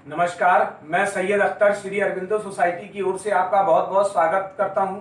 नमस्कार, मैं सैयद अख्तर श्री अरविंदो सोसाइटी की ओर से आपका बहुत बहुत स्वागत करता हूं।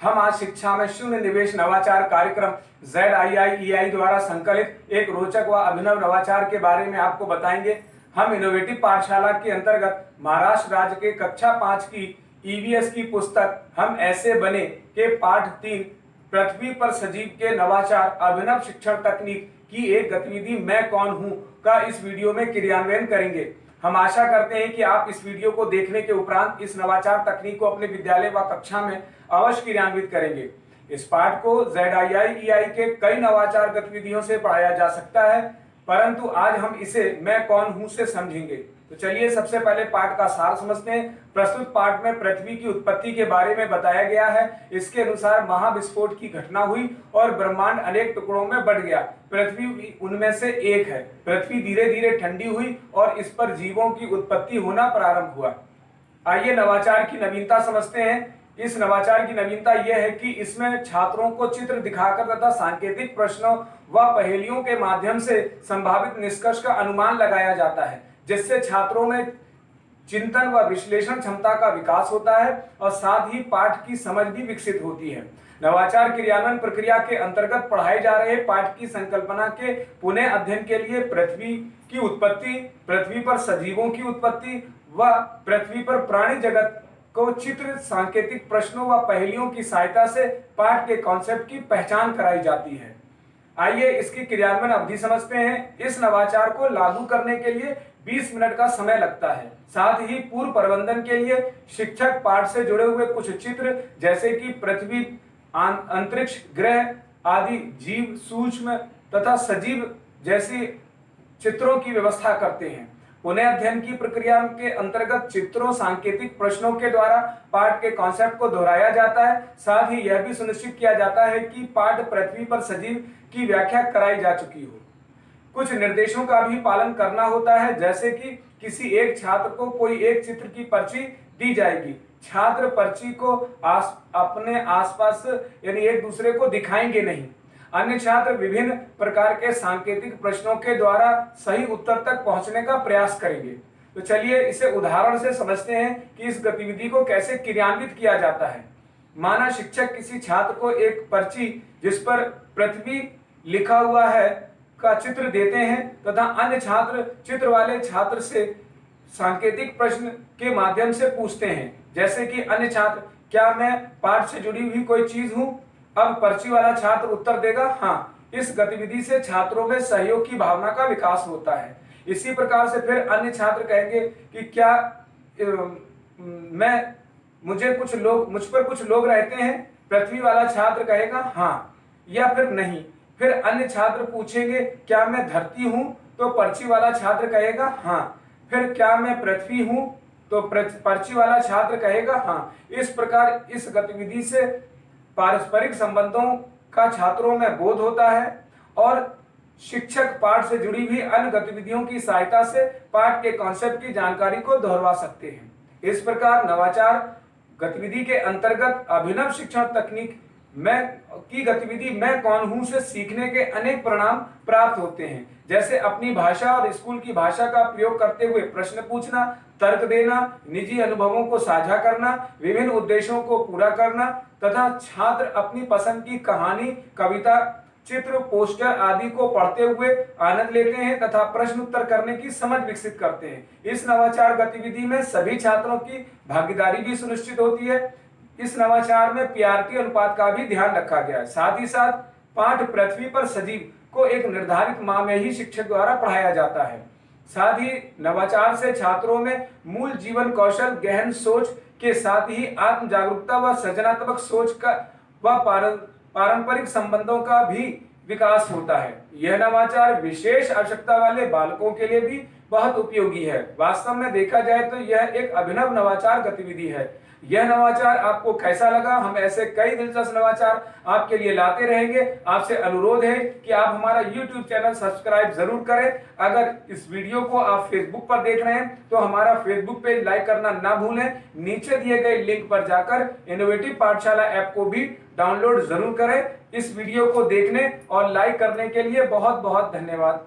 हम आज शिक्षा में शून्य निवेश नवाचार कार्यक्रम ZIIEI द्वारा संकलित एक रोचक व अभिनव नवाचार के बारे में आपको बताएंगे। हम इनोवेटिव पाठशाला के अंतर्गत महाराष्ट्र राज्य के कक्षा 5 की EVS की पुस्तक हम ऐसे बने के पाठ 3 पृथ्वी पर सजीव के नवाचार अभिनव शिक्षण तकनीक की एक गतिविधि मैं कौन हूं का इस वीडियो में क्रियान्वयन करेंगे। हम आशा करते हैं कि आप इस वीडियो को देखने के उपरांत इस नवाचार तकनीक को अपने विद्यालय व कक्षा में अवश्य क्रियान्वित करेंगे। इस पाठ को ZIIEI के कई नवाचार गतिविधियों से पढ़ाया जा सकता है, परंतु आज हम इसे मैं कौन हूं से समझेंगे। तो चलिए सबसे पहले पाठ का सार समझते हैं। प्रस्तुत पाठ में पृथ्वी की उत्पत्ति के बारे में बताया गया है। इसके अनुसार महाविस्फोट की घटना हुई और ब्रह्मांड अनेक टुकड़ों में बंट गया। पृथ्वी उनमें से एक है। पृथ्वी धीरे धीरे ठंडी हुई और इस पर जीवों की उत्पत्ति होना प्रारंभ हुआ। आइए नवाचार की नवीनता समझते हैं। इस नवाचार की नवीनता यह है कि इसमें छात्रों को चित्र दिखाकर तथा सांकेतिक प्रश्नों व पहेलियों के माध्यम से संभावित निष्कर्ष का अनुमान लगाया जाता है, जिससे छात्रों में चिंतन व विश्लेषण क्षमता का विकास होता है और साथ ही पाठ की समझ भी विकसित होती है। नवाचार क्रियान्वयन प्रक्रिया के अंतर्गत पढ़ाए जा रहे पाठ की संकल्पना के पुनः अध्ययन के लिए पृथ्वी की उत्पत्ति, पृथ्वी पर सजीवों की उत्पत्ति व पृथ्वी पर प्राणी जगत को चित्र, सांकेतिक प्रश्नों व पहेलियों की सहायता से पाठ के कॉन्सेप्ट की पहचान कराई जाती है। आइए इसकी क्रियान्वयन अवधि समझते हैं। इस नवाचार को लागू करने के लिए 20 मिनट का समय लगता है। साथ ही पूर्व प्रबंधन के लिए शिक्षक पाठ से जुड़े हुए कुछ चित्र जैसे कि पृथ्वी, अंतरिक्ष, ग्रह आदि, जीव, सूक्ष्म तथा सजीव जैसी चित्रों की व्यवस्था करते हैं। पुनः अध्ययन की प्रक्रिया के अंतर्गत चित्रों, सांकेतिक प्रश्नों के द्वारा पाठ के कॉन्सेप्ट को दोहराया जाता है। साथ ही यह भी सुनिश्चित किया जाता है कि पाठ पृथ्वी पर सजीव की व्याख्या कराई जा चुकी हो। कुछ निर्देशों का भी पालन करना होता है, जैसे कि किसी एक छात्र को कोई एक चित्र की पर्ची दी जाएगी। छात्र पर्ची को अपने आसपास यानी एक दूसरे को दिखाएंगे नहीं। अन्य छात्र विभिन्न प्रकार के सांकेतिक प्रश्नों के द्वारा सही उत्तर तक पहुंचने का प्रयास करेंगे। तो चलिए इसे उदाहरण से समझते हैं कि इस गतिविधि को कैसे क्रियान्वित किया जाता है। माना शिक्षक किसी छात्र को एक पर्ची जिस पर पृथ्वी लिखा हुआ है का चित्र देते हैं तथा अन्य छात्र चित्र वाले छात्र से सांकेतिक प्रश्न के माध्यम से पूछते हैं, जैसे कि अन्य छात्र, क्या मैं पाठ से जुड़ी हुई कोई चीज हूं? अब पर्ची वाला छात्र उत्तर देगा, हाँ। इस गतिविधि से छात्रों में सहयोग की भावना का विकास होता है। इसी प्रकार से फिर अन्य छात्र कहेंगे कि क्या मुझ पर कुछ लोग रहते हैं? पृथ्वी वाला छात्र कहेगा हाँ या फिर नहीं। फिर अन्य छात्र पूछेंगे, क्या मैं धरती हूं? तो पर्ची वाला छात्र कहेगा हाँ। फिर क्या मैं पृथ्वी हूं? तो पर्ची वाला छात्र कहेगा हाँ। इस प्रकार इस गतिविधि से पारस्परिक संबंधों का छात्रों में बोध होता है और शिक्षक पाठ से जुड़ी हुई अन्य गतिविधियों की सहायता से पाठ के कॉन्सेप्ट की जानकारी को दोहरा सकते हैं। इस प्रकार नवाचार गतिविधि के अंतर्गत अभिनव शिक्षण तकनीक की गतिविधि मैं कौन हूं से सीखने के अनेक परिणाम प्राप्त होते हैं, जैसे अपनी भाषा और स्कूल की भाषा का प्रयोग करते हुए प्रश्न पूछना, तर्क देना, निजी अनुभवों को साझा करना, विभिन्न उद्देश्यों को पूरा करना तथा छात्र अपनी पसंद की कहानी, कविता, चित्र, पोस्टर आदि को पढ़ते हुए आनंद लेते हैं तथा प्रश्न उत्तर करने की समझ विकसित करते हैं। इस नवाचार गतिविधि में सभी छात्रों की भागीदारी भी सुनिश्चित होती है। इस नवाचार में PRT अनुपात का भी ध्यान रखा गया है। साथ ही साथ पाठ पृथ्वी पर सजीव को एक निर्धारित माह में ही शिक्षक द्वारा पढ़ाया जाता है। साथ ही नवाचार से छात्रों में मूल जीवन कौशल, गहन सोच के साथ ही आत्म जागरूकता व सृजनात्मक सोच का व पारंपरिक संबंधों का भी विकास होता है। यह नवाचार विशेष आवश्यकता वाले बालकों के लिए भी बहुत उपयोगी है। वास्तव में देखा जाए तो यह एक अभिनव नवाचार गतिविधि है। यह नवाचार आपको कैसा लगा? हम ऐसे कई दिलचस्प नवाचार आपके लिए लाते रहेंगे। आपसे अनुरोध है कि आप हमारा YouTube चैनल सब्सक्राइब जरूर करें। अगर इस वीडियो को आप फेसबुक पर देख रहे हैं तो हमारा फेसबुक पेज लाइक करना ना भूलें। नीचे दिए गए लिंक पर जाकर इनोवेटिव पाठशाला ऐप को भी डाउनलोड जरूर करें। इस वीडियो को देखने और लाइक करने के लिए बहुत बहुत धन्यवाद।